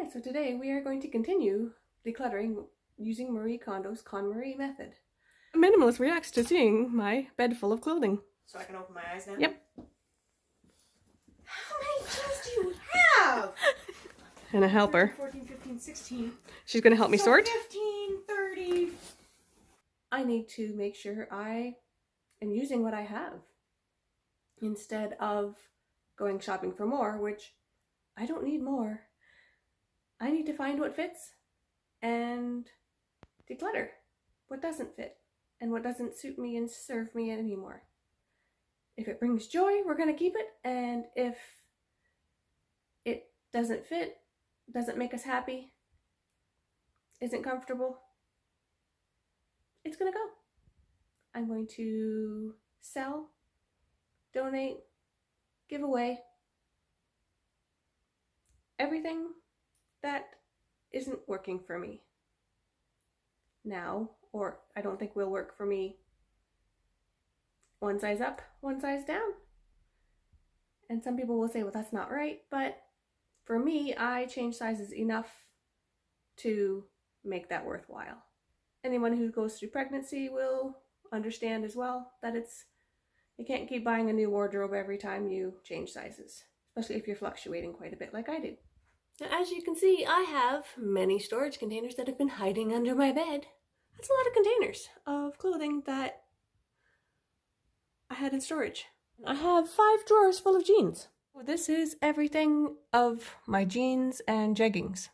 Hi, so today we are going to continue decluttering using Marie Kondo's Konmari method. A minimalist reacts to seeing my bed full of clothing. So I can open my eyes now? Yep. How many jeans do you have? And a helper. 13, 14, 15, 16. She's going to help me sort. 15, 30. I need to make sure I am using what I have instead of going shopping for more, which I don't need more. I need to find what fits and declutter what doesn't fit and what doesn't suit me and serve me anymore. If it brings joy, we're going to keep it, and if it doesn't fit, doesn't make us happy, isn't comfortable, it's going to go. I'm going to sell, donate, give away everything that isn't working for me now, or I don't think will work for me one size up, one size down. And some people will say, well, that's not right, but for me, I change sizes enough to make that worthwhile. Anyone who goes through pregnancy will understand as well that you can't keep buying a new wardrobe every time you change sizes, especially if you're fluctuating quite a bit like I do. Now, as you can see, I have many storage containers that have been hiding under my bed. That's a lot of containers of clothing that I had in storage. I have 5 drawers full of jeans. This is everything of my jeans and jeggings.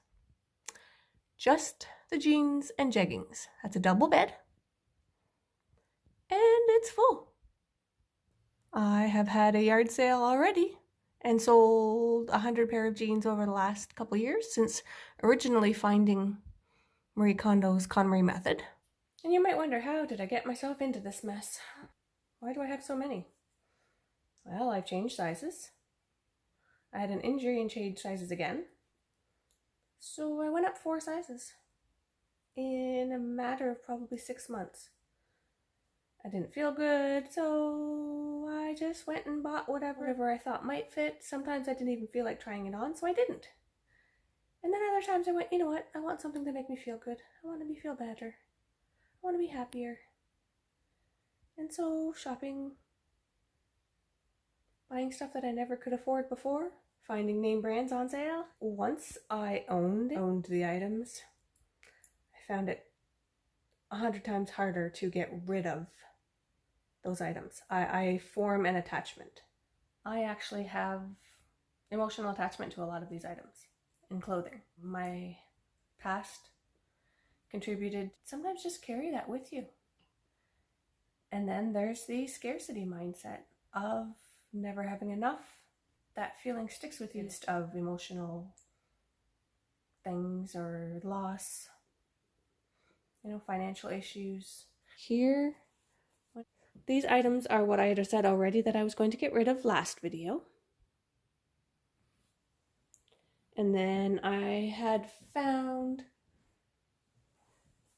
Just the jeans and jeggings. That's a double bed. And it's full. I have had a yard sale already and sold 100 pair of jeans over the last couple years since originally finding Marie Kondo's Konmari method. And you might wonder, how did I get myself into this mess? Why do I have so many? Well, I've changed sizes. I had an injury and changed sizes again. So I went up 4 sizes in a matter of probably 6 months. I didn't feel good, so I just went and bought whatever I thought might fit. Sometimes I didn't even feel like trying it on, so I didn't. And then other times I went, you know what, I want something to make me feel good. I want to feel better. I want to be happier. And so shopping, buying stuff that I never could afford before, finding name brands on sale. Once I owned the items, I found it 100 times harder to get rid of those items. I form an attachment. I actually have emotional attachment to a lot of these items in clothing. My past contributed. Sometimes just carry that with you. And then there's the scarcity mindset of never having enough. That feeling sticks with you of emotional things or loss, financial issues. Here, these items are what I had said already that I was going to get rid of last video. And then I had found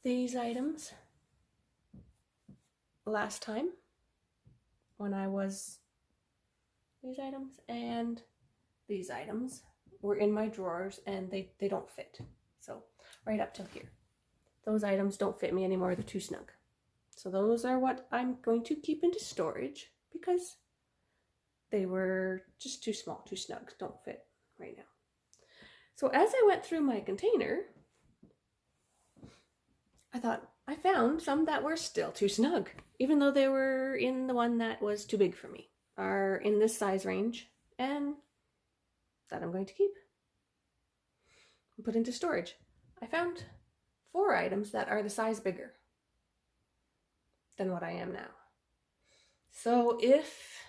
these items last time when these items and these items were in my drawers and they don't fit. So right up till here. Those items don't fit me anymore, they're too snug. So those are what I'm going to keep into storage because they were just too small, too snug, don't fit right now. So as I went through my container, I thought I found some that were still too snug, even though they were in the one that was too big for me, are in this size range, and that I'm going to keep and put into storage. I found 4 items that are the size bigger than what I am now. So if,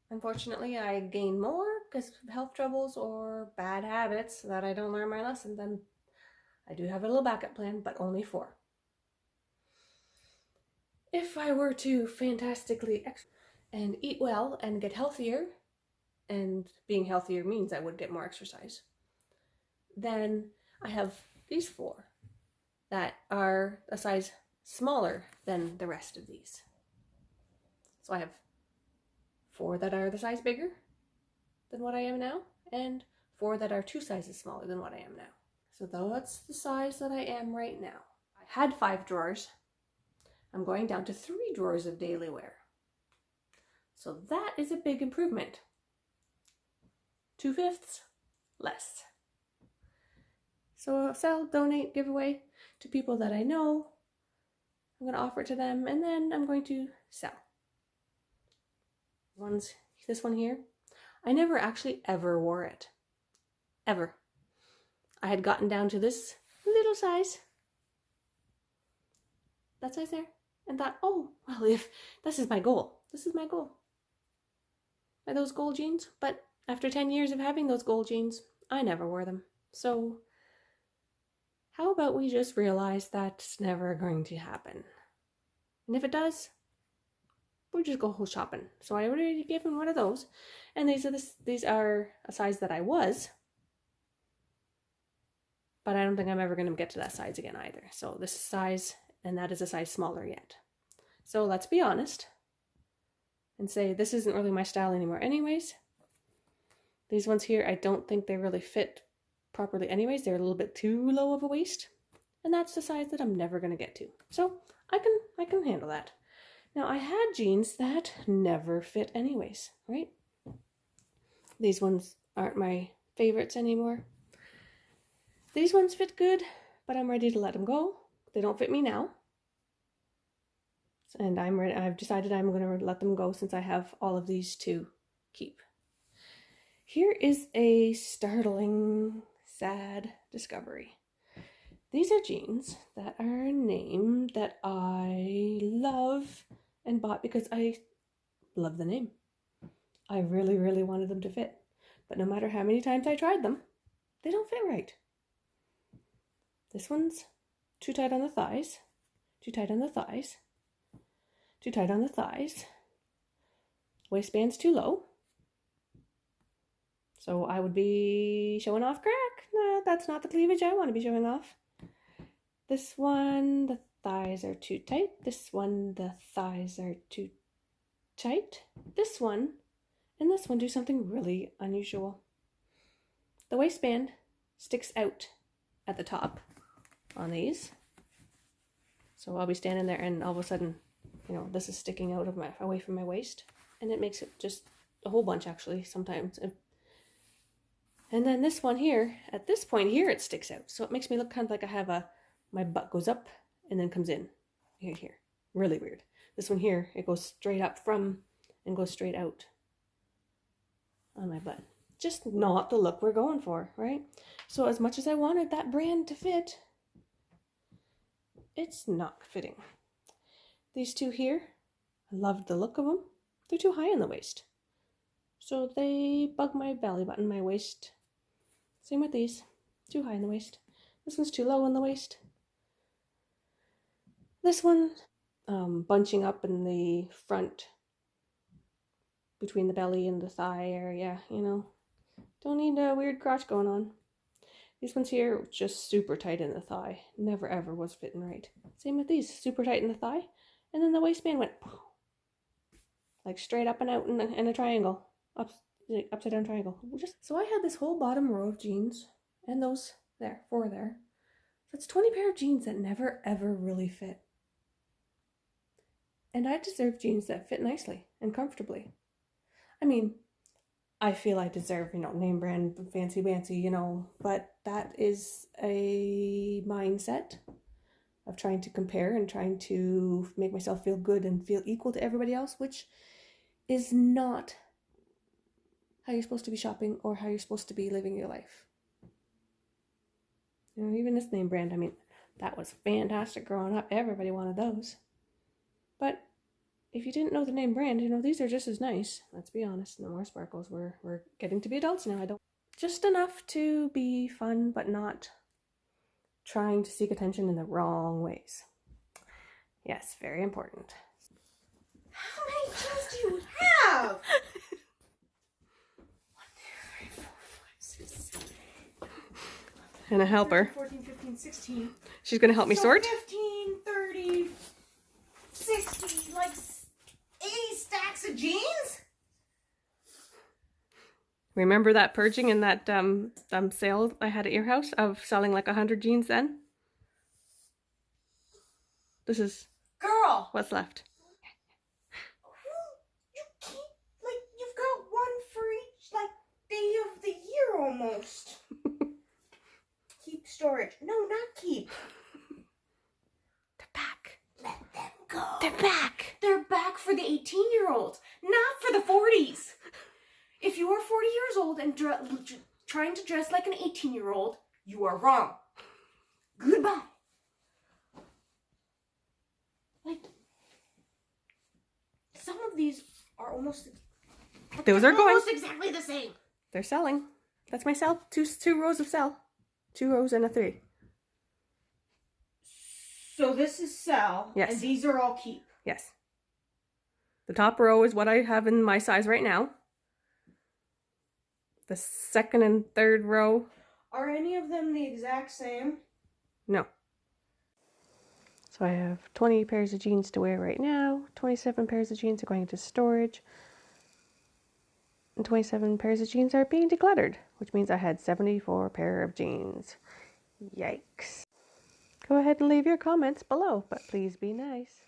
unfortunately, I gain more because of health troubles or bad habits that I don't learn my lesson, then I do have a little backup plan, but only 4. If I were to fantastically and eat well and get healthier, and being healthier means I would get more exercise, then I have these 4 that are a size smaller than the rest of these. So I have 4 that are the size bigger than what I am now, and 4 that are 2 sizes smaller than what I am now. So that's the size that I am right now. I had 5 drawers. I'm going down to 3 drawers of daily wear. So that is a big improvement. 2/5 less. So I'll sell, donate, give away to people that I know. I'm going to offer it to them, and then I'm going to sell. This one here, I never actually ever wore it. Ever. I had gotten down to this little size. That size there. And thought, oh, well, if this is my goal. This is my goal. Are those gold jeans? But after 10 years of having those gold jeans, I never wore them. So how about we just realize that's never going to happen? And if it does, we'll just go shopping. So I already gave him one of those. And these are a size that I was. But I don't think I'm ever going to get to that size again either. So this is size, and that is a size smaller yet. So let's be honest and say this isn't really my style anymore anyways. These ones here, I don't think they really fit properly anyways. They're a little bit too low of a waist. And that's the size that I'm never going to get to. So I can handle that. Now I had jeans that never fit anyways, right? These ones aren't my favorites anymore. These ones fit good, but I'm ready to let them go. They don't fit me now. And I've decided I'm going to let them go since I have all of these to keep. Here is a startling, sad discovery. These are jeans that are a name that I love and bought because I love the name. I really, really wanted them to fit. But no matter how many times I tried them, they don't fit right. This one's too tight on the thighs, too tight on the thighs, too tight on the thighs. Waistband's too low. So I would be showing off crack. No, that's not the cleavage I want to be showing off. This one, the thighs are too tight. This one, the thighs are too tight. This one and this one do something really unusual. The waistband sticks out at the top on these. So I'll be standing there and all of a sudden, this is sticking out of away from my waist, and it makes it just a whole bunch actually sometimes. And then this one here, at this point here, it sticks out. So it makes me look kind of like I have my butt goes up and then comes in here. Really weird. This one here, it goes straight up from and goes straight out on my butt. Just not the look we're going for, right? So as much as I wanted that brand to fit, it's not fitting. These two here, I loved the look of them. They're too high in the waist. So they bug my belly button, my waist. Same with these, too high in the waist. This one's too low in the waist. This one, bunching up in the front, between the belly and the thigh area, Don't need a weird crotch going on. These ones here, just super tight in the thigh. Never ever was fitting right. Same with these, super tight in the thigh. And then the waistband went like straight up and out in a triangle. Upside down triangle. So I had this whole bottom row of jeans and those there, 4 there. That's 20 pair of jeans that never ever really fit. And I deserve jeans that fit nicely and comfortably. I mean, I feel I deserve, name brand, fancy, but that is a mindset of trying to compare and trying to make myself feel good and feel equal to everybody else, which is not how you're supposed to be shopping or how you're supposed to be living your life. Even this name brand, that was fantastic growing up. Everybody wanted those. But if you didn't know the name brand, these are just as nice. Let's be honest, no more sparkles. We're getting to be adults now. Just enough to be fun, but not trying to seek attention in the wrong ways. Yes, very important. How many jeans do you have? 1, 2, 3, 4, 5, 6, 7, 8, 9, And a helper. 14, 15, 16. She's going to help me sort. 15, 30, 60, like 80 stacks of jeans? Remember that purging in that sale I had at your house of selling like 100 jeans then? This is Girl! what's left. You keep, like, you've got one for each, like, day of the year almost. Keep storage. No, not keep. They're back. Let them go. They're back. They're back for the 18-year-olds, not for the 40s. If you are 40 years old and trying to dress like an 18-year-old, you are wrong. Goodbye. Like, some of these are almost... Those are going. Almost exactly the same. They're selling. That's my sell. Two rows of sell. 2 rows and a 3. So this is sell, Yes. and these are all keep. Yes. The top row is what I have in my size right now. The second and third row. Are any of them the exact same? No. So I have 20 pairs of jeans to wear right now. 27 pairs of jeans are going into storage. And 27 pairs of jeans are being decluttered, which means I had 74 pair of jeans. Yikes. Go ahead and leave your comments below, but please be nice.